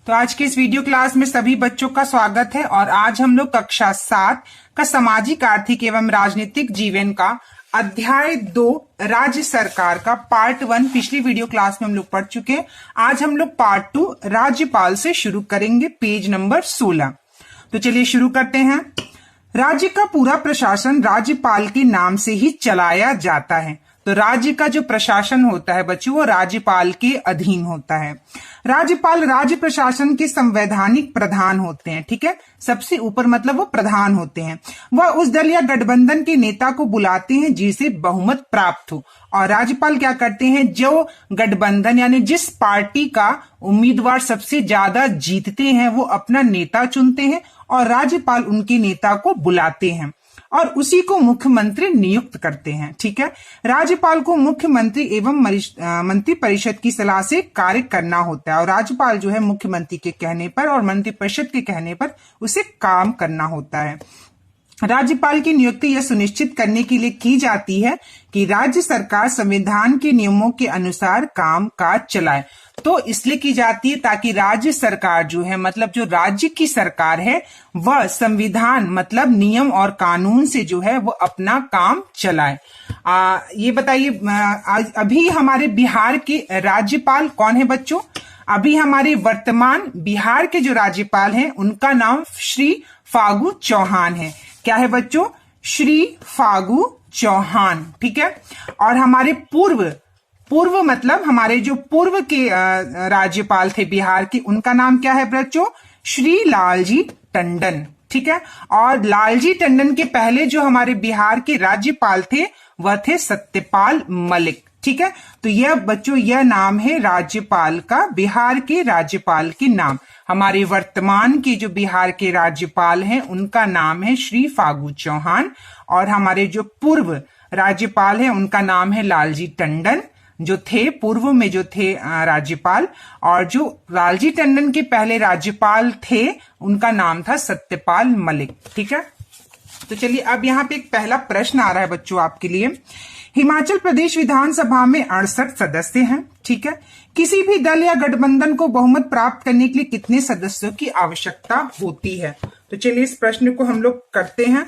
तो आज के इस वीडियो क्लास में सभी बच्चों का स्वागत है और आज हम लोग कक्षा 7 का सामाजिक आर्थिक एवं राजनीतिक जीवन का अध्याय 2 राज्य सरकार का पार्ट 1 पिछली वीडियो क्लास में हम लोग पढ़ चुके हैं। आज हम लोग पार्ट 2 राज्यपाल से शुरू करेंगे, पेज नंबर 16। तो चलिए शुरू करते हैं। राज्य का पूरा प्रशासन राज्यपाल के नाम से ही चलाया जाता है। तो राज्य का जो प्रशासन होता है बच्चों वो राज्यपाल के अधीन होता है। राज्यपाल राज्य प्रशासन के संवैधानिक प्रधान होते हैं, ठीक है। सबसे ऊपर मतलब वो प्रधान होते हैं। वह उस दल या गठबंधन के नेता को बुलाते हैं जिसे बहुमत प्राप्त हो, और राज्यपाल क्या करते हैं, जो गठबंधन यानी जिस पार्टी का उम्मीदवार सबसे ज्यादा जीतते हैं वो अपना नेता चुनते हैं और राज्यपाल उनके नेता को बुलाते हैं और उसी को मुख्यमंत्री नियुक्त करते हैं, ठीक है। राज्यपाल को मुख्यमंत्री एवं मंत्री परिषद की सलाह से कार्य करना होता है और राज्यपाल जो है मुख्यमंत्री के कहने पर और मंत्री परिषद के कहने पर उसे काम करना होता है। राज्यपाल की नियुक्ति यह सुनिश्चित करने के लिए की जाती है कि राज्य सरकार संविधान के नियमों के अनुसार काम काज चलाए। तो इसलिए की जाती है ताकि राज्य सरकार जो है मतलब जो राज्य की सरकार है वह संविधान मतलब नियम और कानून से जो है वो अपना काम चलाए। ये बताइए, अभी हमारे बिहार के राज्यपाल कौन है बच्चों? अभी हमारे वर्तमान बिहार के जो राज्यपाल हैं उनका नाम श्री फागू चौहान है। क्या है बच्चों? श्री फागू चौहान, ठीक है। और हमारे पूर्व मतलब हमारे जो पूर्व के राज्यपाल थे बिहार के, उनका नाम क्या है बच्चों? श्री लालजी टंडन, ठीक है। और लालजी टंडन के पहले जो हमारे बिहार के राज्यपाल थे वह थे सत्यपाल मलिक, ठीक है। तो यह बच्चों यह नाम है राज्यपाल का, बिहार के राज्यपाल के नाम। हमारे वर्तमान के जो बिहार के राज्यपाल हैं उनका नाम है श्री फागू चौहान और हमारे जो पूर्व राज्यपाल हैं उनका नाम है लालजी टंडन, जो थे पूर्व में जो थे राज्यपाल। और जो लालजी टंडन के पहले राज्यपाल थे उनका नाम था सत्यपाल मलिक, ठीक है। तो चलिए अब यहाँ पे एक पहला प्रश्न आ रहा है बच्चों आपके लिए। हिमाचल प्रदेश विधानसभा में 68 सदस्य हैं, ठीक है। किसी भी दल या गठबंधन को बहुमत प्राप्त करने के लिए कितने सदस्यों की आवश्यकता होती है? तो चलिए इस प्रश्न को हम लोग करते हैं।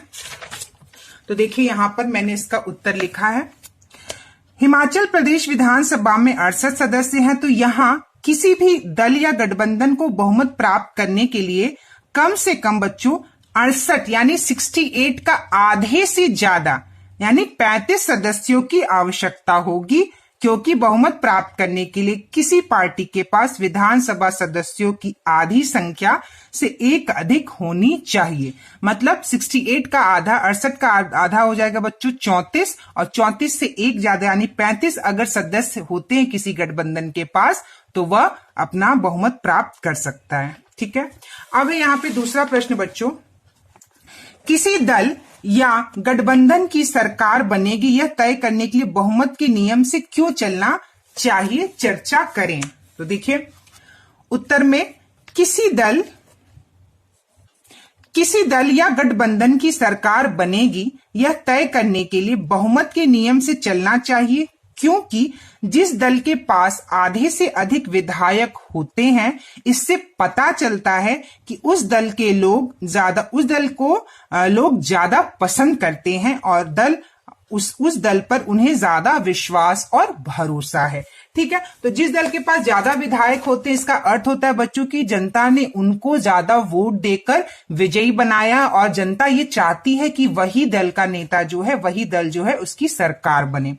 तो देखिए यहाँ पर मैंने इसका उत्तर लिखा है। हिमाचल प्रदेश विधानसभा में 68 सदस्य हैं, तो यहाँ किसी भी दल या गठबंधन को बहुमत प्राप्त करने के लिए कम से कम बच्चों 68 यानी 68 का आधे से ज्यादा यानी 35 सदस्यों की आवश्यकता होगी, क्योंकि बहुमत प्राप्त करने के लिए किसी पार्टी के पास विधानसभा सदस्यों की आधी संख्या से एक अधिक होनी चाहिए। मतलब 68 का आधा 68 का आधा हो जाएगा बच्चों 34 और 34 से एक ज्यादा यानी 35 अगर सदस्य होते हैं किसी गठबंधन के पास तो वह अपना बहुमत प्राप्त कर सकता है, ठीक है। अब यहाँ पे दूसरा प्रश्न बच्चों, किसी दल या गठबंधन की सरकार बनेगी यह तय करने के लिए बहुमत के नियम से क्यों चलना चाहिए, चर्चा करें। तो देखिए उत्तर में किसी दल या गठबंधन की सरकार बनेगी यह तय करने के लिए बहुमत के नियम से चलना चाहिए, क्योंकि जिस दल के पास आधे से अधिक विधायक होते हैं इससे पता चलता है कि उस दल को लोग ज्यादा पसंद करते हैं और उस दल पर उन्हें ज्यादा विश्वास और भरोसा है, ठीक है। तो जिस दल के पास ज्यादा विधायक होते हैं इसका अर्थ होता है बच्चों की जनता ने उनको ज्यादा वोट देकर विजयी बनाया और जनता ये चाहती है कि वही दल का नेता जो है वही दल जो है उसकी सरकार बने।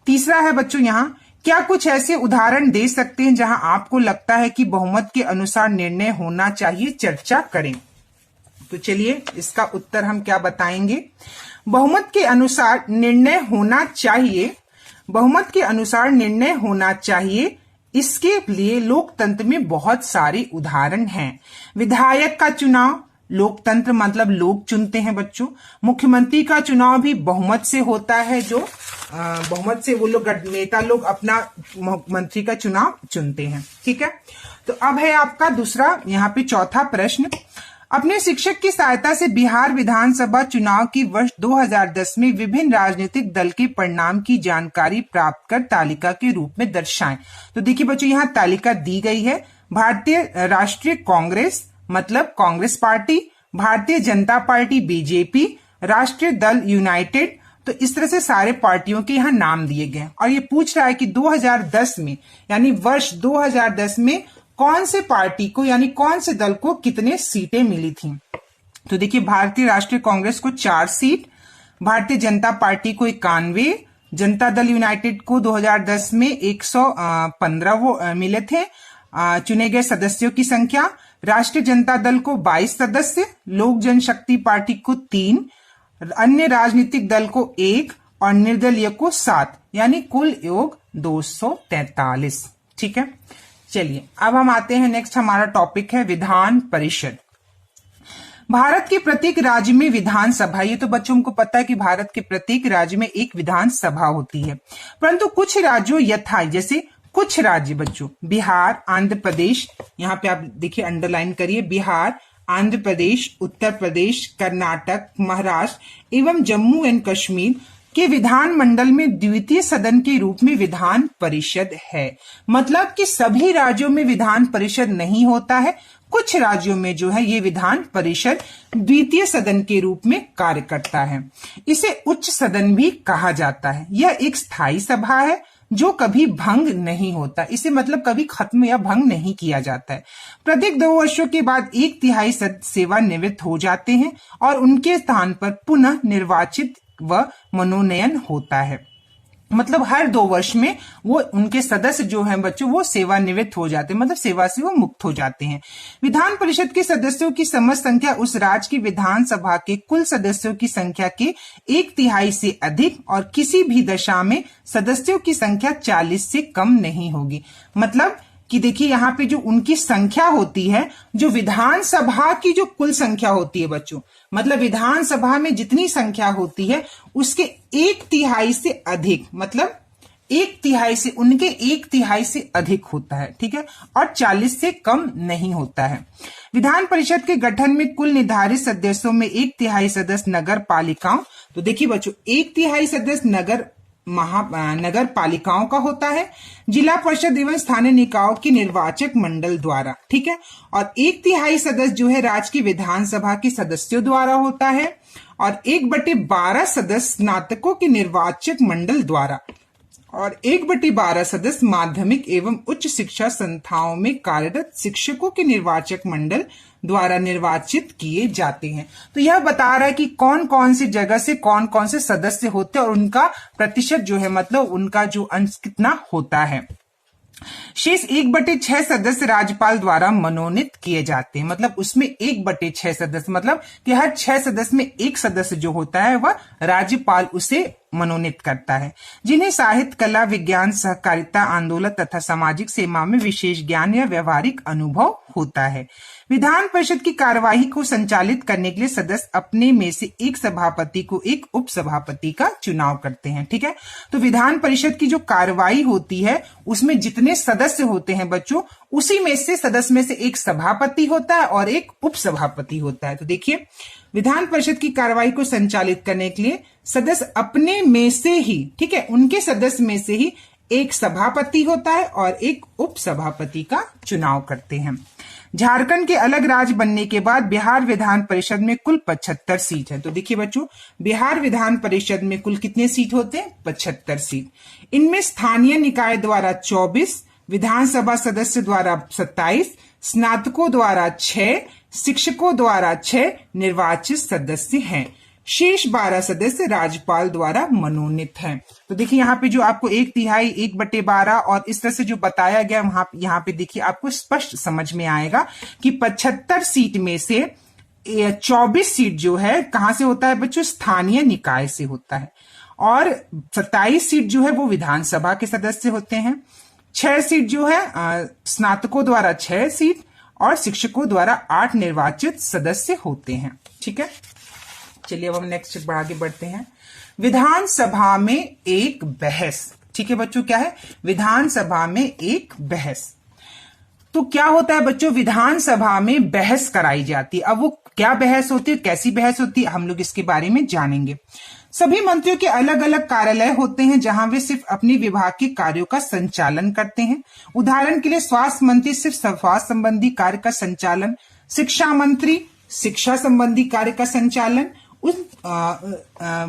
तीसरा है बच्चों यहाँ, क्या कुछ ऐसे उदाहरण दे सकते हैं जहां आपको लगता है कि बहुमत के अनुसार निर्णय होना चाहिए, चर्चा करें। तो चलिए इसका उत्तर हम क्या बताएंगे। बहुमत के अनुसार निर्णय होना चाहिए, बहुमत के अनुसार निर्णय होना चाहिए, इसके लिए लोकतंत्र में बहुत सारे उदाहरण हैं। विधायक का चुनाव, लोकतंत्र मतलब लोग चुनते हैं बच्चों। मुख्यमंत्री का चुनाव भी बहुमत से होता है, जो बहुमत से वो लोग नेता लोग अपना मंत्री का चुनाव चुनते हैं, ठीक है। तो अब है आपका दूसरा यहाँ पे चौथा प्रश्न। अपने शिक्षक की सहायता से बिहार विधानसभा चुनाव की वर्ष 2010 में विभिन्न राजनीतिक दल के परिणाम की जानकारी प्राप्त कर तालिका के रूप में दर्शाएं। तो देखिए बच्चों यहाँ तालिका दी गई है, भारतीय राष्ट्रीय कांग्रेस मतलब Congress party, Bharatiya Janata party BJP, राष्ट्रीय दल यूनाइटेड। तो इस तरह से सारे पार्टियों के यहाँ नाम दिए गए और ये पूछ रहा है कि 2010 में यानी वर्ष 2010 में कौन से पार्टी को यानी कौन से दल को कितने सीटें मिली थी। तो देखिए भारतीय राष्ट्रीय कांग्रेस को 4 सीट, भारतीय जनता पार्टी को 91, जनता दल यूनाइटेड को 2010 में 115 वो मिले थे चुने गए सदस्यों की संख्या, राष्ट्रीय जनता दल को 22 सदस्य, लोक जनशक्ति पार्टी को 3, अन्य राजनीतिक दल को 1 और निर्दलीय को 7 यानी कुल योग 243। ठीक है, चलिए अब हम आते हैं नेक्स्ट, हमारा टॉपिक है विधान परिषद। भारत के प्रत्येक राज्य में विधानसभा, ये तो बच्चों को पता है कि भारत के प्रत्येक राज्य में एक विधानसभा होती है, परंतु कुछ राज्यों यथा जैसे कुछ राज्य बच्चों बिहार, आंध्र प्रदेश, यहाँ पे आप देखिए अंडरलाइन करिए, बिहार, आंध्र प्रदेश, उत्तर प्रदेश, कर्नाटक, महाराष्ट्र एवं जम्मू एंड कश्मीर के विधानमंडल में द्वितीय सदन के रूप में विधान परिषद है। मतलब कि सभी राज्यों में विधान परिषद नहीं होता है, कुछ राज्यों में जो है ये विधान परिषद द्वितीय सदन के रूप में कार्य करता है। इसे उच्च सदन भी कहा जाता है। यह एक स्थायी सभा है जो कभी भंग नहीं होता, इसे मतलब कभी खत्म या भंग नहीं किया जाता है। प्रत्येक 2 वर्षों के बाद 1/3 सदस्य सेवानिवृत्त हो जाते हैं और उनके स्थान पर पुनः निर्वाचित व मनोनयन होता है। मतलब हर 2 वर्ष में वो उनके सदस्य जो हैं बच्चों वो सेवानिवृत्त हो जाते हैं, मतलब सेवा से वो मुक्त हो जाते हैं। विधान परिषद के सदस्यों की समस्त संख्या उस राज्य की विधानसभा के कुल सदस्यों की संख्या के 1/3 से अधिक और किसी भी दशा में सदस्यों की संख्या 40 से कम नहीं होगी। मतलब कि देखिए यहाँ पे जो उनकी संख्या होती है, जो विधानसभा की जो कुल संख्या होती है बच्चों, मतलब विधानसभा में जितनी संख्या होती है उसके 1/3 से अधिक, मतलब 1/3 से उनके 1/3 से अधिक होता है। ठीक है, और 40 से कम नहीं होता है। विधान परिषद के गठन में कुल निर्धारित सदस्यों में 1/3 सदस्य नगर पालिकाओं, तो देखिए बच्चों 1/3 सदस्य नगर पालिकाओं का होता है, जिला परिषद एवं स्थानीय निकायों के निर्वाचक मंडल द्वारा। ठीक है, और 1/3 सदस्य जो है राज्य की विधानसभा के सदस्यों द्वारा होता है और 1/12 सदस्य स्नातकों के निर्वाचक मंडल द्वारा और 1/12 सदस्य माध्यमिक एवं उच्च शिक्षा संस्थाओं में कार्यरत शिक्षकों के निर्वाचक मंडल द्वारा निर्वाचित किए जाते हैं। तो यह बता रहा है कि कौन कौन सी जगह से कौन कौन से सदस्य होते हैं और उनका प्रतिशत जो है मतलब उनका जो अंश कितना होता है। शेष 1/6 सदस्य राज्यपाल द्वारा मनोनीत किए जाते हैं। मतलब उसमें 1/6 सदस्य, मतलब कि हर 6 सदस्य में एक सदस्य जो होता है वह राज्यपाल उसे मनोनीत करता है, जिन्हें साहित्य, कला, विज्ञान, सहकारिता, आंदोलन तथा सामाजिक सेवा में विशेष ज्ञान या व्यवहारिक अनुभव होता है। विधान परिषद की कार्यवाही को संचालित करने के लिए सदस्य अपने में से एक सभापति को एक उप सभापति का चुनाव करते हैं। ठीक है, तो विधान परिषद की जो कार्यवाही होती है उसमें जितने सदस्य होते हैं बच्चों, उसी में से सदस्य में से एक सभापति होता है और एक उप सभापति होता है। तो देखिए विधान परिषद की कार्यवाही को संचालित करने के लिए सदस्य अपने में से ही, ठीक है, उनके सदस्य में से ही एक सभापति होता है और एक उप सभापति का चुनाव करते हैं। झारखंड के अलग राज्य बनने के बाद बिहार विधान परिषद में कुल 75 सीट है। तो देखिए बच्चों बिहार विधान परिषद में कुल कितने सीट होते हैं? 75 सीट। इनमें स्थानीय निकाय द्वारा 24, विधानसभा सदस्य द्वारा 27, स्नातकों द्वारा 6, शिक्षकों द्वारा 6 निर्वाचित सदस्य हैं। शेष 12 सदस्य राज्यपाल द्वारा मनोनीत हैं। तो देखिए यहाँ पे जो आपको 1/3, 1/12 और इस तरह से जो बताया गया यहाँ पे देखिए आपको स्पष्ट समझ में आएगा कि 75 सीट में से 24 सीट जो है कहां से होता है बच्चों? स्थानीय निकाय से होता है। और 27 सीट जो है वो विधानसभा के सदस्य होते हैं। 6 सीट जो है स्नातकों द्वारा 6 सीट और शिक्षकों द्वारा 8 निर्वाचित सदस्य होते हैं। ठीक है, चलिए अब हम नेक्स्ट आगे बढ़ते हैं। विधानसभा में एक बहस। ठीक है बच्चों, क्या है? विधानसभा में एक बहस। तो क्या होता है बच्चों? विधानसभा में बहस कराई जाती है। अब वो क्या बहस होती है, कैसी बहस होती है, हम लोग इसके बारे में जानेंगे। सभी मंत्रियों के अलग अलग कार्यालय होते हैं जहां वे सिर्फ अपने विभाग के कार्यों का संचालन करते हैं। उदाहरण के लिए स्वास्थ्य मंत्री सिर्फ स्वास्थ्य संबंधी कार्य का संचालन, शिक्षा मंत्री शिक्षा संबंधी कार्य का संचालन उस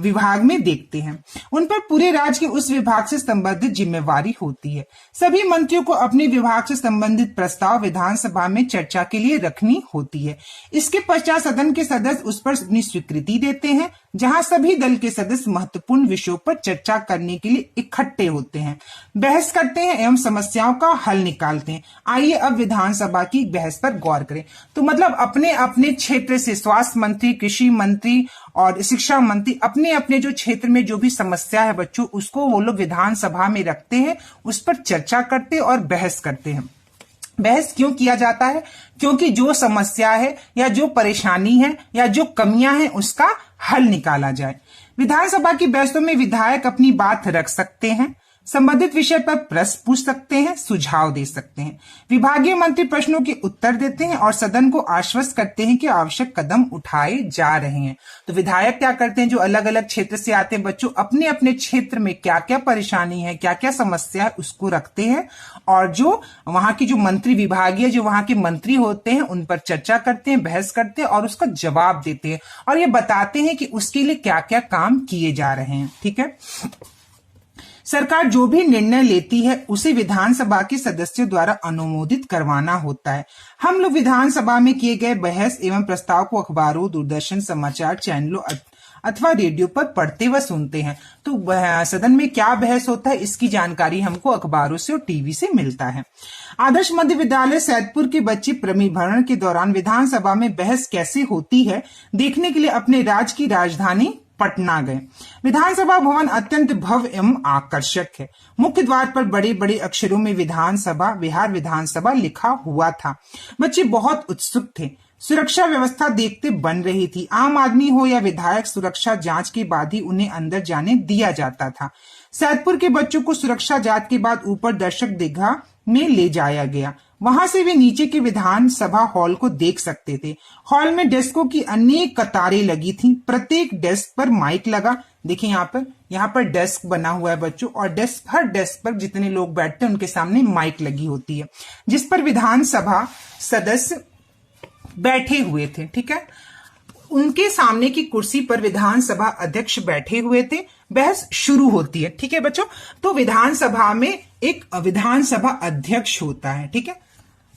विभाग में देखते हैं। उन पर पूरे राज्य के उस विभाग से संबंधित जिम्मेवारी होती है। सभी मंत्रियों को अपने विभाग से संबंधित प्रस्ताव विधानसभा में चर्चा के लिए रखनी होती है। इसके पश्चात सदन के सदस्य उस पर अपनी स्वीकृति देते हैं, जहां सभी दल के सदस्य महत्वपूर्ण विषयों पर चर्चा करने के लिए इकट्ठे होते हैं, बहस करते हैं एवं समस्याओं का हल निकालते हैं। आइए अब विधानसभा की बहस पर गौर करें। तो मतलब अपने अपने क्षेत्र से स्वास्थ्य मंत्री, कृषि मंत्री और शिक्षा मंत्री अपने अपने जो क्षेत्र में जो भी समस्या है बच्चों, उसको वो लोग विधानसभा में रखते हैं, उस पर चर्चा करते और बहस करते हैं। बहस क्यों किया जाता है? क्योंकि जो समस्या है या जो परेशानी है या जो कमियां हैं उसका हल निकाला जाए। विधानसभा की बहसों में विधायक अपनी बात रख सकते हैं, संबंधित विषय पर प्रश्न पूछ सकते हैं, सुझाव दे सकते हैं। विभागीय मंत्री प्रश्नों के उत्तर देते हैं और सदन को आश्वस्त करते हैं कि आवश्यक कदम उठाए जा रहे हैं। तो विधायक क्या करते हैं, जो अलग अलग क्षेत्र से आते हैं बच्चों, अपने अपने क्षेत्र में क्या क्या परेशानी है, क्या क्या समस्या है, उसको रखते हैं और जो वहां की जो मंत्री विभागीय जो वहां के मंत्री होते हैं उन पर चर्चा करते हैं, बहस करते हैं और उसका जवाब देते हैं और ये बताते हैं कि उसके लिए क्या क्या काम किए जा रहे हैं। ठीक है। सरकार जो भी निर्णय लेती है उसे विधानसभा के सदस्यों द्वारा अनुमोदित करवाना होता है। हम लोग विधानसभा में किए गए बहस एवं प्रस्ताव को अखबारों, दूरदर्शन समाचार चैनलों अथवा रेडियो पर पढ़ते व सुनते हैं। तो सदन में क्या बहस होता है इसकी जानकारी हमको अखबारों से और टीवी से मिलता है। आदर्श मध्य विद्यालय सैदपुर के बच्चे भ्रमण के दौरान विधानसभा में बहस कैसे होती है देखने के लिए अपने राज्य की राजधानी पटना गए। विधानसभा भवन अत्यंत भव्य एवं आकर्षक है। मुख्य द्वार पर बड़े बड़े अक्षरों में विधानसभा, बिहार विधानसभा लिखा हुआ था। बच्चे बहुत उत्सुक थे। सुरक्षा व्यवस्था देखते बन रही थी। आम आदमी हो या विधायक, सुरक्षा जांच के बाद ही उन्हें अंदर जाने दिया जाता था। सैदपुर के बच्चों को सुरक्षा जांच के बाद ऊपर दर्शक दीर्घा में ले जाया गया। वहां से वे नीचे के विधानसभा हॉल को देख सकते थे। हॉल में डेस्कों की अनेक कतारें लगी थीं। प्रत्येक डेस्क पर माइक लगा। देखिए यहाँ पर डेस्क बना हुआ है बच्चों और हर डेस्क पर जितने लोग बैठते हैं उनके सामने माइक लगी होती है, जिस पर विधानसभा सदस्य बैठे हुए थे। ठीक है। उनके सामने की कुर्सी पर विधानसभा अध्यक्ष बैठे हुए थे। बहस शुरू होती है। ठीक है बच्चों। तो विधानसभा में एक विधानसभा अध्यक्ष होता है। ठीक है।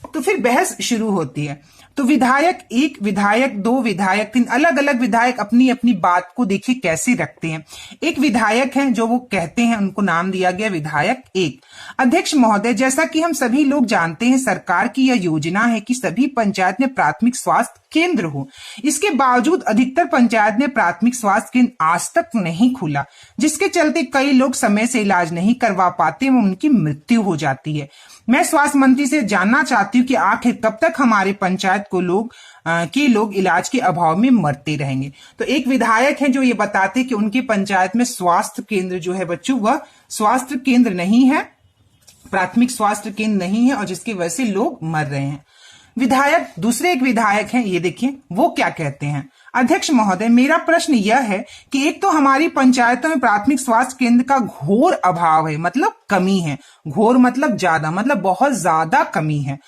तो फिर बहस शुरू होती है। तो विधायक 1, विधायक 2, विधायक 3, अलग अलग विधायक अपनी अपनी बात को देखिए कैसे रखते हैं। एक विधायक हैं जो वो कहते हैं, उनको नाम दिया गया विधायक 1। अध्यक्ष महोदय, जैसा कि हम सभी लोग जानते हैं सरकार की यह योजना है कि सभी पंचायत में प्राथमिक स्वास्थ्य केंद्र हो। इसके बावजूद अधिकतर पंचायत में प्राथमिक स्वास्थ्य केंद्र आज तक नहीं खुला, जिसके चलते कई लोग समय से इलाज नहीं करवा पाते व उनकी मृत्यु हो जाती है। मैं स्वास्थ्य मंत्री से जानना चाहती हूँ कि आखिर कब तक हमारे पंचायत को लोग इलाज के अभाव में मरते रहेंगे। तो एक विधायक है जो ये बताते कि उनकी पंचायत में स्वास्थ्य केंद्र जो है बच्चों वह स्वास्थ्य केंद्र नहीं है, प्राथमिक स्वास्थ्य केंद्र नहीं है और जिसकी वजह से लोग मर रहे हैं। दूसरे एक विधायक हैं, ये देखिए वो क्या कहते हैं। अध्यक्ष महोदय, मेरा प्रश्न यह है कि एक तो हमारी पंचायतों में प्राथमिक स्वास्थ्य केंद्र का घोर अभाव है, मतलब कमी है। घोर मतलब ज्यादा, मतलब बहुत ज्यादा कमी है।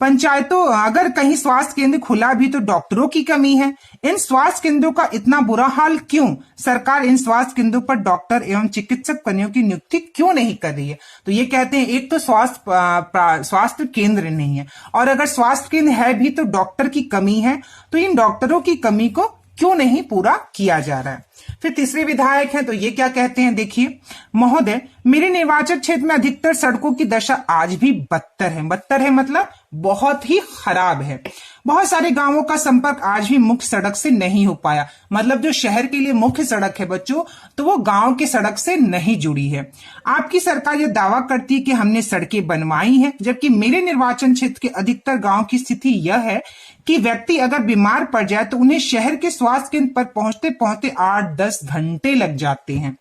पंचायतों अगर कहीं स्वास्थ्य केंद्र खुला भी तो डॉक्टरों की कमी है। इन स्वास्थ्य केंद्रों का इतना बुरा हाल क्यों? सरकार इन स्वास्थ्य केंद्रों पर डॉक्टर एवं चिकित्सक कर्मियों की नियुक्ति क्यों नहीं कर रही है? तो ये कहते हैं एक तो स्वास्थ्य केंद्र नहीं है और अगर स्वास्थ्य केंद्र है भी तो डॉक्टर की कमी है। तो इन डॉक्टरों की कमी को क्यों नहीं पूरा किया जा रहा है? फिर तीसरे विधायक हैं तो ये क्या कहते हैं, देखिए। महोदय, मेरे निर्वाचन क्षेत्र में अधिकतर सड़कों की दशा आज भी बदतर है। बदतर है मतलब बहुत ही खराब है। बहुत सारे गांवों का संपर्क आज भी मुख्य सड़क से नहीं हो पाया। मतलब जो शहर के लिए मुख्य सड़क है बच्चों, तो वो गांव की सड़क से नहीं जुड़ी है। आपकी सरकार यह दावा करती है कि हमने सड़कें बनवाई हैं, जबकि मेरे निर्वाचन क्षेत्र के अधिकतर गांव की स्थिति यह है कि व्यक्ति अगर बीमार पड़ जाए तो उन्हें शहर के स्वास्थ्य केंद्र पर पहुंचते पहुंचते 8-10 घंटे लग जाते हैं।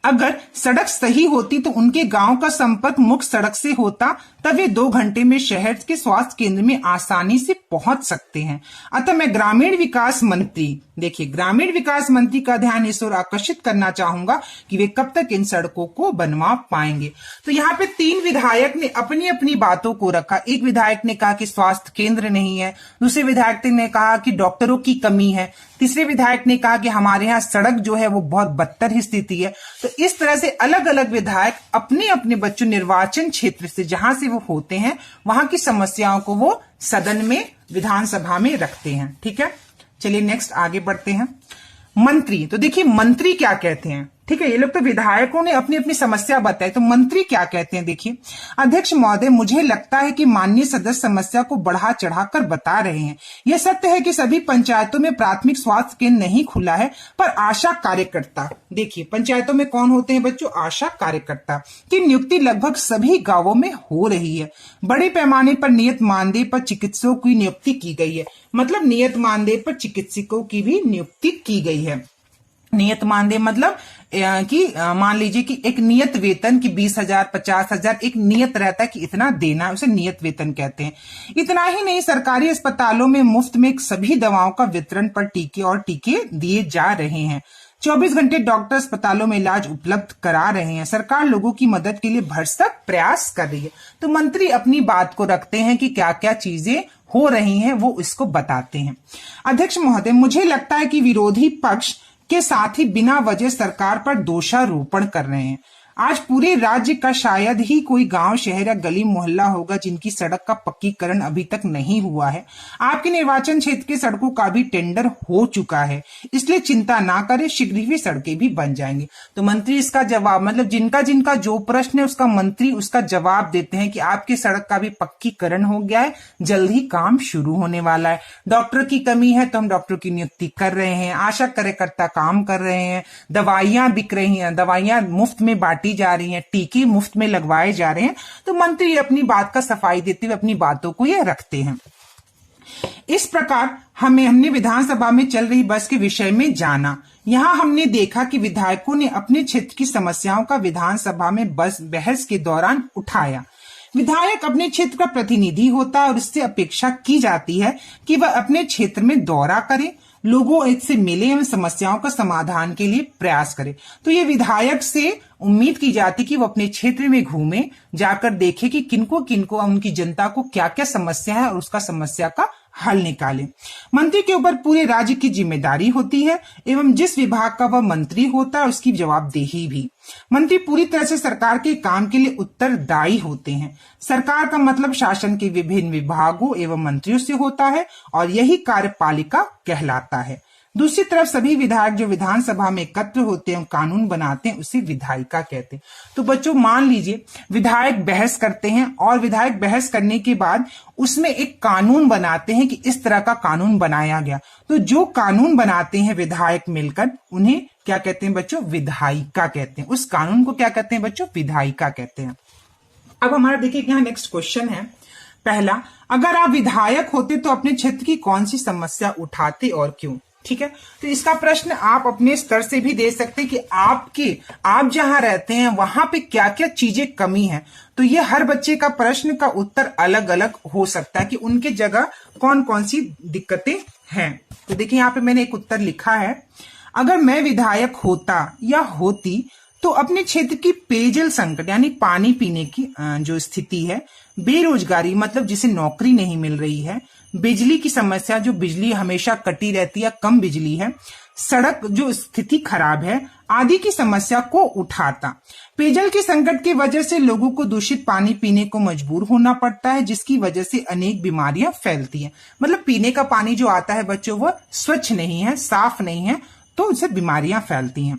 अगर सड़क सही होती तो उनके गांव का संपर्क मुख्य सड़क से होता, तब वे 2 घंटे में शहर के स्वास्थ्य केंद्र में आसानी से पहुंच सकते हैं। अतः मैं ग्रामीण विकास मंत्री, देखिए ग्रामीण विकास मंत्री का ध्यान इस ओर आकर्षित करना चाहूंगा कि वे कब तक इन सड़कों को बनवा पाएंगे। तो यहाँ पे 3 विधायक ने अपनी अपनी बातों को रखा। एक विधायक ने कहा कि स्वास्थ्य केंद्र नहीं है, दूसरे विधायक ने कहा कि डॉक्टरों की कमी है, तीसरे विधायक ने कहा कि हमारे यहाँ सड़क जो है वो बहुत बदतर स्थिति है। तो इस तरह से अलग अलग विधायक अपने अपने बच्चों निर्वाचन क्षेत्र से जहां से वो होते हैं वहां की समस्याओं को वो सदन में विधानसभा में रखते हैं। ठीक है, चलिए नेक्स्ट आगे बढ़ते हैं। मंत्री, तो देखिए मंत्री क्या कहते हैं। ठीक है, ये लोग तो विधायकों ने अपनी अपनी समस्या बताई, तो मंत्री क्या कहते हैं देखिए। अध्यक्ष महोदय, मुझे लगता है कि माननीय सदस्य समस्या को बढ़ा चढ़ाकर बता रहे हैं। यह सत्य है कि सभी पंचायतों में प्राथमिक स्वास्थ्य केंद्र नहीं खुला है, पर आशा कार्यकर्ता, देखिए पंचायतों में कौन होते हैं बच्चों, आशा कार्यकर्ता की नियुक्ति लगभग सभी गांवों में हो रही है। बड़े पैमाने पर नियत मानदेय पर चिकित्सकों की नियुक्ति की गई है, मतलब नियत मानदेय पर चिकित्सकों की भी नियुक्ति की गई है। नियत मानदेय मतलब कि मान लीजिए कि एक नियत वेतन की 20,000 50,000 एक नियत रहता है कि इतना देना है, उसे नियत वेतन कहते हैं। इतना ही नहीं, सरकारी अस्पतालों में मुफ्त में सभी दवाओं का वितरण पर टीके दिए जा रहे हैं। 24 घंटे डॉक्टर अस्पतालों में इलाज उपलब्ध करा रहे हैं। सरकार लोगों की मदद के लिए भरसक प्रयास कर रही है। तो मंत्री अपनी बात को रखते हैं कि क्या क्या चीजें हो रही हैं, वो इसको बताते हैं। अध्यक्ष महोदय, मुझे लगता है कि विरोधी पक्ष के साथ ही बिना वजह सरकार पर दोषारोपण कर रहे हैं। आज पूरे राज्य का शायद ही कोई गांव, शहर या गली मोहल्ला होगा जिनकी सड़क का पक्कीकरण अभी तक नहीं हुआ है। आपके निर्वाचन क्षेत्र के सड़कों का भी टेंडर हो चुका है, इसलिए चिंता ना करें, शीघ्र ही सड़कें भी बन जाएंगी। तो मंत्री इसका जवाब, मतलब जिनका जिनका जो प्रश्न है उसका मंत्री उसका जवाब देते हैं कि आपकी सड़क का भी पक्कीकरण हो गया है, जल्द ही काम शुरू होने वाला है। डॉक्टर की कमी है तो हम डॉक्टर की नियुक्ति कर रहे हैं, आशा कार्यकर्ता काम कर रहे हैं, दवाइयां बिक रही हैं, दवाइयां मुफ्त में बांटी जा रही हैं, टीके मुफ्त में लगवाए जा रहे हैं। तो मंत्री अपनी बात का सफाई देते हुए अपनी बातों को ये रखते हैं। इस प्रकार हमने विधानसभा में चल रही बस के विषय में जाना। यहां हमने देखा कि विधायकों ने अपने क्षेत्र की समस्याओं का विधानसभा में बहस के दौरान उठाया। विधायक अपने क्षेत्र का प्रतिनिधि होता है और इससे अपेक्षा की जाती है कि वह अपने क्षेत्र में दौरा करे, लोगों से मिले एवं समस्याओं का समाधान के लिए प्रयास करे। तो ये विधायक से उम्मीद की जाती कि वो अपने क्षेत्र में घूमे, जाकर देखे कि किनको किनको उनकी जनता को क्या क्या समस्या है और उसका समस्या का हल निकाले। मंत्री के ऊपर पूरे राज्य की जिम्मेदारी होती है एवं जिस विभाग का वह मंत्री होता है उसकी जवाबदेही भी। मंत्री पूरी तरह से सरकार के काम के लिए उत्तरदायी होते हैं। सरकार का मतलब शासन के विभिन्न विभागों एवं मंत्रियों से होता है और यही कार्यपालिका कहलाता है। दूसरी तरफ सभी विधायक जो विधानसभा में एकत्र होते हैं, कानून बनाते हैं, उसे विधायिका कहते हैं। तो बच्चों मान लीजिए विधायक बहस करते हैं और विधायक बहस करने के बाद उसमें एक कानून बनाते हैं कि इस तरह का कानून बनाया गया। तो जो कानून बनाते हैं विधायक मिलकर, उन्हें क्या कहते हैं बच्चों, विधायिका कहते हैं। उस कानून को क्या कहते हैं बच्चों, विधायिका कहते हैं। अब हमारा देखिए यहाँ नेक्स्ट क्वेश्चन है। पहला, अगर आप विधायक होते तो अपने क्षेत्र की कौन सी समस्या उठाते और क्यों। ठीक है, तो इसका प्रश्न आप अपने स्तर से भी दे सकते हैं कि आप जहां रहते हैं वहां पे क्या क्या चीजें कमी है। तो ये हर बच्चे का प्रश्न का उत्तर अलग अलग हो सकता है कि उनके जगह कौन कौन सी दिक्कतें हैं। तो देखिए यहाँ पे मैंने एक उत्तर लिखा है, अगर मैं विधायक होता या होती तो अपने क्षेत्र की पेयजल संकट यानी पानी पीने की जो स्थिति है, बेरोजगारी मतलब जिसे नौकरी नहीं मिल रही है, बिजली की समस्या जो बिजली हमेशा कटी रहती है, कम बिजली है, सड़क जो स्थिति खराब है आदि की समस्या को उठाता। पेयजल के संकट की वजह से लोगों को दूषित पानी पीने को मजबूर होना पड़ता है, जिसकी वजह से अनेक बीमारियां फैलती हैं। मतलब पीने का पानी जो आता है बच्चों वह स्वच्छ नहीं है, साफ नहीं है, तो उससे बीमारियां फैलती हैं।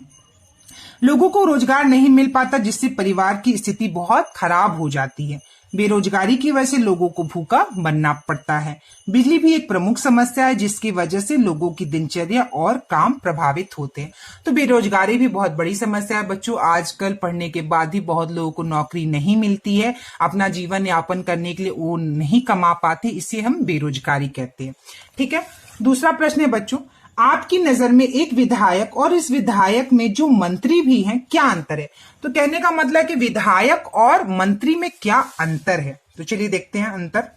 लोगों को रोजगार नहीं मिल पाता, जिससे परिवार की स्थिति बहुत खराब हो जाती है। बेरोजगारी की वजह से लोगों को भूखा बनना पड़ता है। बिजली भी एक प्रमुख समस्या है, जिसकी वजह से लोगों की दिनचर्या और काम प्रभावित होते हैं। तो बेरोजगारी भी बहुत बड़ी समस्या है बच्चों। आजकल पढ़ने के बाद भी बहुत लोगों को नौकरी नहीं मिलती है, अपना जीवन यापन करने के लिए वो नहीं कमा पाते, इसे हम बेरोजगारी कहते हैं। ठीक है, दूसरा प्रश्न है बच्चों, आपकी नजर में एक विधायक और इस विधायक में जो मंत्री भी हैं क्या अंतर है? तो कहने का मतलब है कि विधायक और मंत्री में क्या अंतर है। तो चलिए देखते हैं अंतर।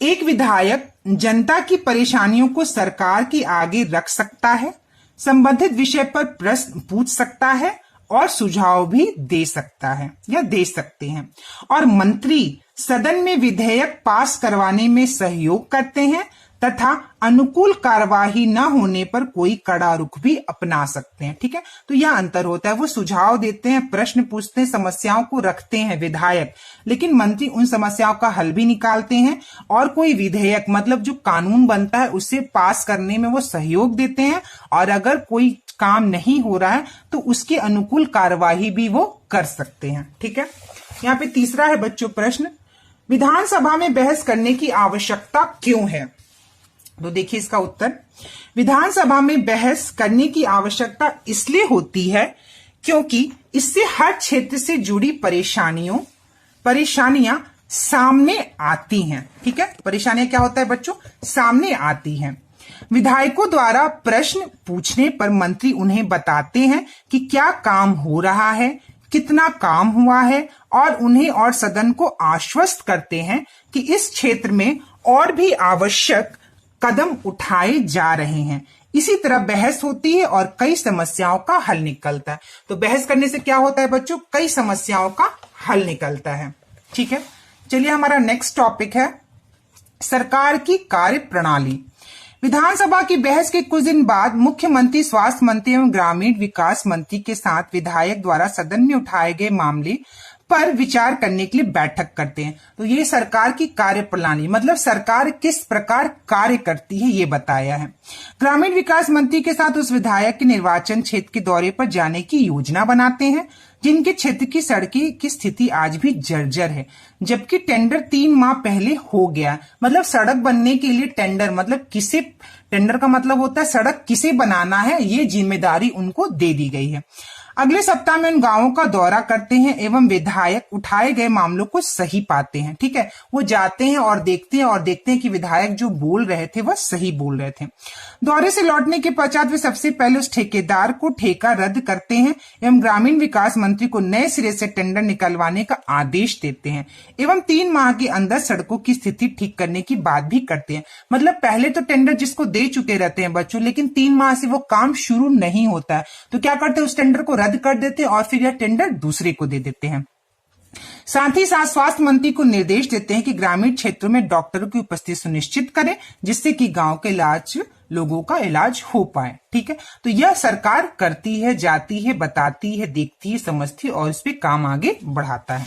एक विधायक जनता की परेशानियों को सरकार के आगे रख सकता है, संबंधित विषय पर प्रश्न पूछ सकता है और सुझाव भी दे सकता है या दे सकते हैं। और मंत्री सदन में विधेयक पास करवाने में सहयोग करते हैं तथा अनुकूल कार्यवाही न होने पर कोई कड़ा रुख भी अपना सकते हैं। ठीक है, तो यह अंतर होता है। वो सुझाव देते हैं, प्रश्न पूछते हैं, समस्याओं को रखते हैं विधायक, लेकिन मंत्री उन समस्याओं का हल भी निकालते हैं और कोई विधेयक मतलब जो कानून बनता है उसे पास करने में वो सहयोग देते हैं और अगर कोई काम नहीं हो रहा है तो उसकी अनुकूल कार्यवाही भी वो कर सकते हैं। ठीक है, यहाँ पे तीसरा है बच्चों प्रश्न, विधानसभा में बहस करने की आवश्यकता क्यों है? तो देखिए इसका उत्तर, विधानसभा में बहस करने की आवश्यकता इसलिए होती है क्योंकि इससे हर क्षेत्र से जुड़ी परेशानियां सामने आती हैं। ठीक है, परेशानियां क्या होता है बच्चों? सामने आती हैं। विधायकों द्वारा प्रश्न पूछने पर मंत्री उन्हें बताते हैं कि क्या काम हो रहा है, कितना काम हुआ है और उन्हें और सदन को आश्वस्त करते हैं कि इस क्षेत्र में और भी आवश्यक कदम उठाए जा रहे हैं। इसी तरह बहस होती है और कई समस्याओं का हल निकलता है। तो बहस करने से क्या होता है बच्चों? कई समस्याओं का हल निकलता है। ठीक है, चलिए हमारा नेक्स्ट टॉपिक है सरकार की कार्य प्रणाली। विधानसभा की बहस के कुछ दिन बाद मुख्यमंत्री, स्वास्थ्य मंत्री एवं ग्रामीण विकास मंत्री के साथ विधायक द्वारा सदन में उठाए गए मामले पर विचार करने के लिए बैठक करते हैं। तो ये सरकार की कार्यप्रणाली मतलब सरकार किस प्रकार कार्य करती है ये बताया है। ग्रामीण विकास मंत्री के साथ उस विधायक के निर्वाचन क्षेत्र के दौरे पर जाने की योजना बनाते हैं जिनके क्षेत्र की सड़कें की स्थिति आज भी जर्जर है, जबकि टेंडर 3 माह पहले हो गया। मतलब सड़क बनने के लिए टेंडर मतलब किसे, टेंडर का मतलब होता है सड़क किसे बनाना है, ये जिम्मेदारी उनको दे दी गई है। अगले सप्ताह में उन गांवों का दौरा करते हैं एवं विधायक उठाए गए मामलों को सही पाते हैं। ठीक है, वो जाते हैं और देखते हैं कि विधायक जो बोल रहे थे वह सही बोल रहे थे। दौरे से लौटने के पश्चात वे सबसे पहले उस ठेकेदार को ठेका रद्द करते हैं एवं ग्रामीण विकास मंत्री को नए सिरे से टेंडर निकलवाने का आदेश देते हैं एवं 3 माह के अंदर सड़कों की स्थिति ठीक करने की बात भी करते हैं। मतलब पहले तो टेंडर जिसको दे चुके रहते हैं बच्चों, लेकिन 3 माह से वो काम शुरू नहीं होता है तो क्या करते हैं, उस टेंडर को रद्द कर देते हैं और फिर यह टेंडर दूसरे को दे देते हैं। साथ ही साथ स्वास्थ्य मंत्री को निर्देश देते हैं कि ग्रामीण क्षेत्रों में डॉक्टरों की उपस्थिति सुनिश्चित करें जिससे कि गांव के लोगों का इलाज हो पाए। ठीक है, तो यह सरकार करती है, जाती है, बताती है, देखती है, समझती है और इस पे काम आगे बढ़ाता है।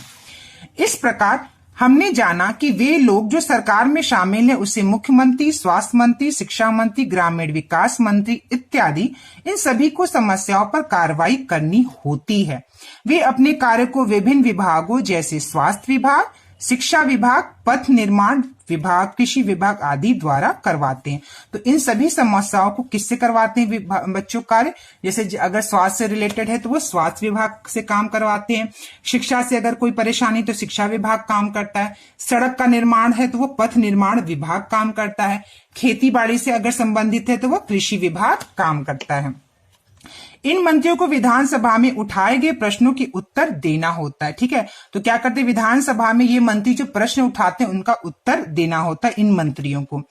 इस प्रकार हमने जाना कि वे लोग जो सरकार में शामिल हैं उसे मुख्यमंत्री, स्वास्थ्य मंत्री, शिक्षा मंत्री, ग्रामीण विकास मंत्री इत्यादि इन सभी को समस्याओं पर कार्रवाई करनी होती है। वे अपने कार्य को विभिन्न विभागों जैसे स्वास्थ्य विभाग, शिक्षा विभाग, पथ निर्माण विभाग, कृषि विभाग आदि द्वारा करवाते हैं। तो इन सभी समस्याओं को किससे करवाते हैं बच्चों कार्य? जैसे अगर स्वास्थ्य से रिलेटेड है तो वो स्वास्थ्य विभाग से काम करवाते हैं, शिक्षा से अगर कोई परेशानी तो शिक्षा विभाग काम करता है, सड़क का निर्माण है तो वो पथ निर्माण विभाग काम करता है, खेती बाड़ी से अगर संबंधित है तो वो कृषि विभाग काम करता है। इन मंत्रियों को विधानसभा में उठाए गए प्रश्नों के उत्तर देना होता है। ठीक है, तो क्या करते हैं विधानसभा में ये मंत्री जो प्रश्न उठाते हैं उनका उत्तर देना होता है इन मंत्रियों को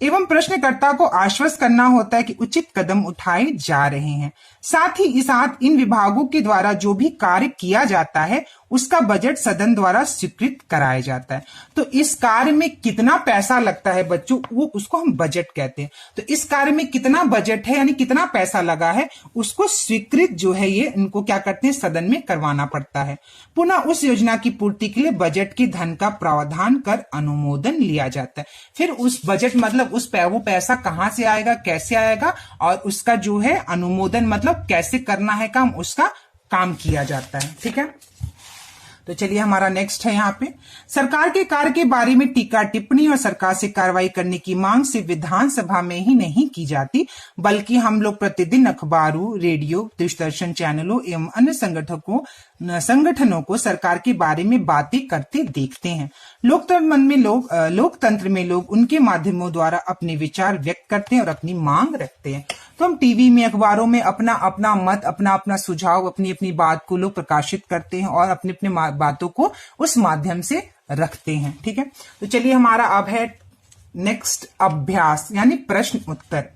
एवं प्रश्नकर्ता को आश्वस्त करना होता है कि उचित कदम उठाए जा रहे हैं। साथ ही साथ इन विभागों के द्वारा जो भी कार्य किया जाता है उसका बजट सदन द्वारा स्वीकृत कराया जाता है। तो इस कार्य में कितना पैसा लगता है बच्चों, वो उसको हम बजट कहते हैं। तो इस कार्य में कितना बजट है यानी कितना पैसा लगा है उसको स्वीकृत जो है ये इनको क्या करते हैं सदन में करवाना पड़ता है। पुनः उस योजना की पूर्ति के लिए बजट के धन का प्रावधान कर अनुमोदन लिया जाता है। फिर उस बजट मतलब वो पैसा कहां से आएगा, कैसे आएगा और उसका जो है अनुमोदन मतलब कैसे करना है काम, उसका काम किया जाता है। ठीक है, तो चलिए हमारा नेक्स्ट है यहाँ पे, सरकार के कार्य के बारे में टीका टिप्पणी और सरकार से कार्रवाई करने की मांग सिर्फ विधानसभा में ही नहीं की जाती, बल्कि हम लोग प्रतिदिन अखबारों, रेडियो, दूरदर्शन चैनलों एवं अन्य संगठनों को सरकार के बारे में बातें करते देखते हैं। लोकतंत्र में लोग उनके माध्यमों द्वारा अपने विचार व्यक्त करते हैं और अपनी मांग रखते हैं। तो हम टीवी में, अखबारों में अपना अपना मत, अपना अपना सुझाव, अपनी अपनी बात को लोग प्रकाशित करते हैं और अपने अपने बातों को उस माध्यम से रखते हैं। ठीक है, तो चलिए हमारा अब है नेक्स्ट अभ्यास यानी प्रश्न उत्तर।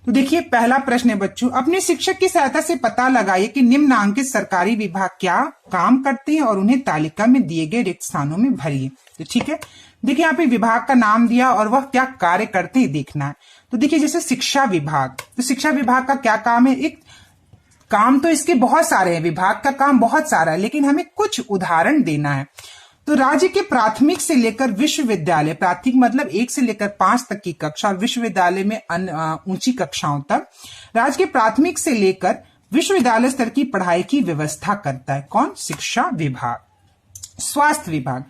तो देखिए पहला प्रश्न है बच्चों, अपने शिक्षक की सहायता से पता लगाइए कि निम्नांकित सरकारी विभाग क्या काम करते हैं और उन्हें तालिका में दिए गए रिक्त स्थानों में भरिए। तो ठीक है, देखिए यहाँ पे विभाग का नाम दिया और वह क्या कार्य करते हैं देखना है। तो देखिए जैसे शिक्षा विभाग, तो शिक्षा विभाग का क्या काम है? एक काम तो इसके बहुत सारे हैं, विभाग का काम बहुत सारा है, लेकिन हमें कुछ उदाहरण देना है। तो राज्य के प्राथमिक से लेकर विश्वविद्यालय, प्राथमिक मतलब 1 से लेकर 5 तक की कक्षा और विश्वविद्यालय में ऊंची कक्षाओं तक, राज्य के प्राथमिक से लेकर विश्वविद्यालय स्तर की पढ़ाई की व्यवस्था करता है। कौन? शिक्षा विभाग। स्वास्थ्य विभाग,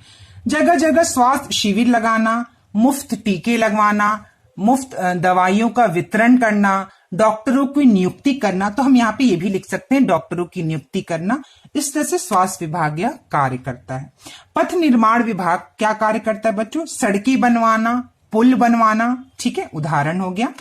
जगह जगह स्वास्थ्य शिविर लगाना, मुफ्त टीके लगवाना, मुफ्त दवाइयों का वितरण करना, डॉक्टरों की नियुक्ति करना। तो हम यहाँ पे ये भी लिख सकते हैं डॉक्टरों की नियुक्ति करना। इस तरह से स्वास्थ्य विभाग यह कार्य करता है। पथ निर्माण विभाग क्या कार्य करता है बच्चों? सड़कें बनवाना, पुल बनवाना। ठीक है, उदाहरण हो गया।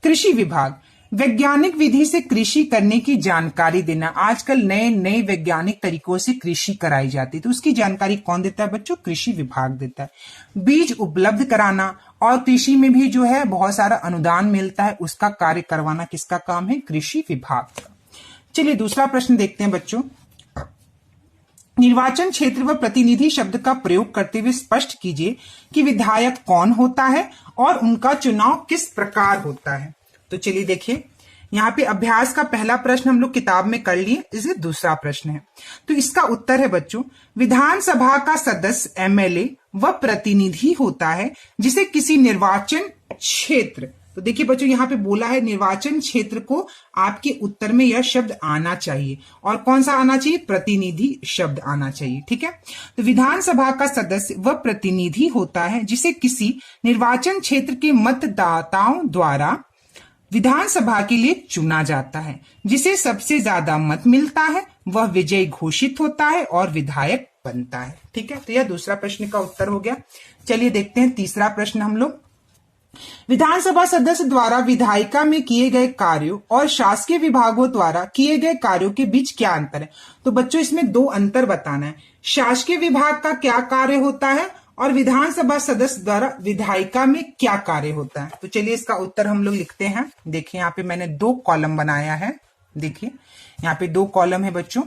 कृषि विभाग, वैज्ञानिक विधि से कृषि करने की जानकारी देना। आजकल नए नए वैज्ञानिक तरीकों से कृषि कराई जाती है, तो उसकी जानकारी कौन देता है बच्चों? कृषि विभाग देता है। बीज उपलब्ध कराना, और कृषि में भी जो है बहुत सारा अनुदान मिलता है, उसका कार्य करवाना किसका काम है? कृषि विभाग का। चलिए दूसरा प्रश्न देखते हैं बच्चों, निर्वाचन क्षेत्र व प्रतिनिधि शब्द का प्रयोग करते हुए स्पष्ट कीजिए कि विधायक कौन होता है और उनका चुनाव किस प्रकार होता है। तो चलिए देखिए, यहाँ पे अभ्यास का पहला प्रश्न हम लोग किताब में कर लिए, इसे दूसरा प्रश्न है। तो इसका उत्तर है बच्चों, विधानसभा का सदस्य एमएलए वह प्रतिनिधि होता है जिसे किसी निर्वाचन क्षेत्र, तो देखिए बच्चों यहाँ पे बोला है निर्वाचन क्षेत्र को आपके उत्तर में यह शब्द आना चाहिए, और कौन सा आना चाहिए? प्रतिनिधि शब्द आना चाहिए। ठीक है, तो विधानसभा का सदस्य वह प्रतिनिधि होता है जिसे किसी निर्वाचन क्षेत्र के मतदाताओं द्वारा विधानसभा के लिए चुना जाता है। जिसे सबसे ज्यादा मत मिलता है वह विजयी घोषित होता है और विधायक बनता है। ठीक है, तो यह दूसरा प्रश्न का उत्तर हो गया। चलिए देखते हैं तीसरा प्रश्न हम लोग, विधानसभा सदस्य द्वारा विधायिका में किए गए कार्यों और शासकीय विभागों द्वारा किए गए कार्यों के बीच क्या अंतर है। तो बच्चों इसमें दो अंतर बताना है, शासकीय विभाग का क्या कार्य होता है और विधानसभा सदस्य द्वारा विधायिका में क्या कार्य होता है। तो चलिए इसका उत्तर हम लोग लिखते हैं। देखिए यहाँ पे मैंने 2 कॉलम बनाया है, देखिए यहाँ पे 2 कॉलम है बच्चों,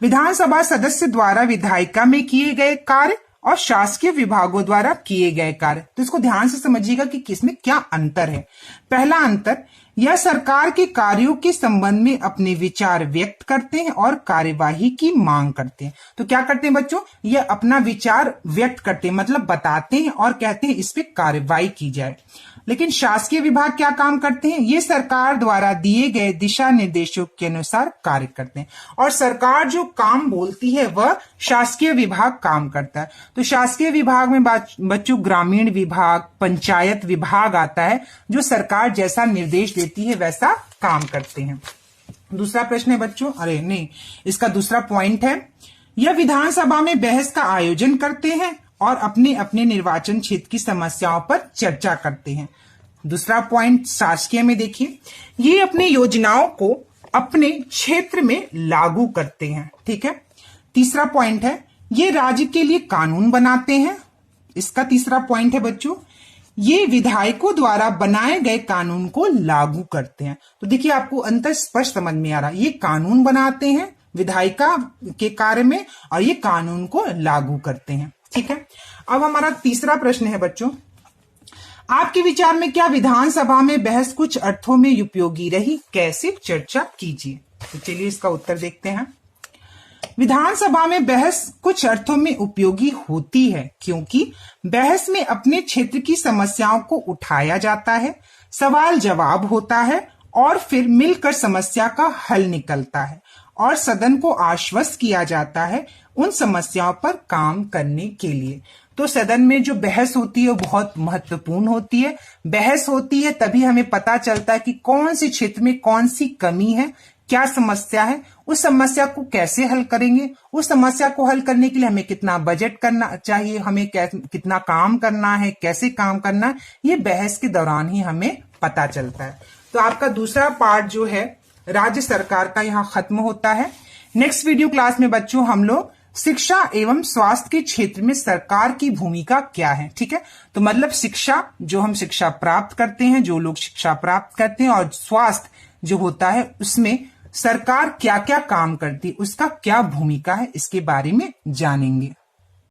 विधानसभा सदस्य द्वारा विधायिका में किए गए कार्य और शासकीय विभागों द्वारा किए गए कार्य। तो इसको ध्यान से समझिएगा कि किसमें क्या अंतर है। पहला अंतर, यह सरकार के कार्यों के संबंध में अपने विचार व्यक्त करते हैं और कार्यवाही की मांग करते हैं। तो क्या करते हैं बच्चों, यह अपना विचार व्यक्त करते हैं, मतलब बताते हैं और कहते हैं इस पे कार्यवाही की जाए। लेकिन शासकीय विभाग क्या काम करते हैं, ये सरकार द्वारा दिए गए दिशा निर्देशों के अनुसार कार्य करते हैं, और सरकार जो काम बोलती है वह शासकीय विभाग काम करता है। तो शासकीय विभाग में बच्चों ग्रामीण विभाग, पंचायत विभाग आता है, जो सरकार जैसा निर्देश देती है वैसा काम करते हैं। दूसरा प्रश्न है बच्चों, अरे नहीं, इसका दूसरा पॉइंट है, यह विधानसभा में बहस का आयोजन करते हैं और अपने अपने निर्वाचन क्षेत्र की समस्याओं पर चर्चा करते हैं। दूसरा पॉइंट शासकीय में देखिए, ये अपनी योजनाओं को अपने क्षेत्र में लागू करते हैं। ठीक है, तीसरा पॉइंट है, ये राज्य के लिए कानून बनाते हैं। इसका तीसरा पॉइंट है बच्चों, ये विधायकों द्वारा बनाए गए कानून को लागू करते हैं। तो देखिए आपको अंतर स्पष्ट समझ में आ रहा है, ये कानून बनाते हैं विधायिका के कार्य में और ये कानून को लागू करते हैं। ठीक है, अब हमारा तीसरा प्रश्न है बच्चों, आपके विचार में क्या विधानसभा में बहस कुछ अर्थों में उपयोगी रही, कैसे चर्चा कीजिए। तो चलिए इसका उत्तर देखते हैं। विधानसभा में बहस कुछ अर्थों में उपयोगी होती है क्योंकि बहस में अपने क्षेत्र की समस्याओं को उठाया जाता है, सवाल जवाब होता है और फिर मिलकर समस्या का हल निकलता है, और सदन को आश्वस्त किया जाता है उन समस्याओं पर काम करने के लिए। तो सदन में जो बहस होती है वो बहुत महत्वपूर्ण होती है। बहस होती है तभी हमें पता चलता है कि कौन सी क्षेत्र में कौन सी कमी है, क्या समस्या है, उस समस्या को कैसे हल करेंगे, उस समस्या को हल करने के लिए हमें कितना बजट करना चाहिए, हमें कितना काम करना है, कैसे काम करना है, ये बहस के दौरान ही हमें पता चलता है। तो आपका दूसरा पार्ट जो है राज्य सरकार का यहाँ खत्म होता है। नेक्स्ट वीडियो क्लास में बच्चों हम लोग शिक्षा एवं स्वास्थ्य के क्षेत्र में सरकार की भूमिका क्या है, ठीक है। तो मतलब शिक्षा, जो हम शिक्षा प्राप्त करते हैं, जो लोग शिक्षा प्राप्त करते हैं, और स्वास्थ्य जो होता है उसमें सरकार क्या क्या काम करती है, उसका क्या भूमिका है, इसके बारे में जानेंगे।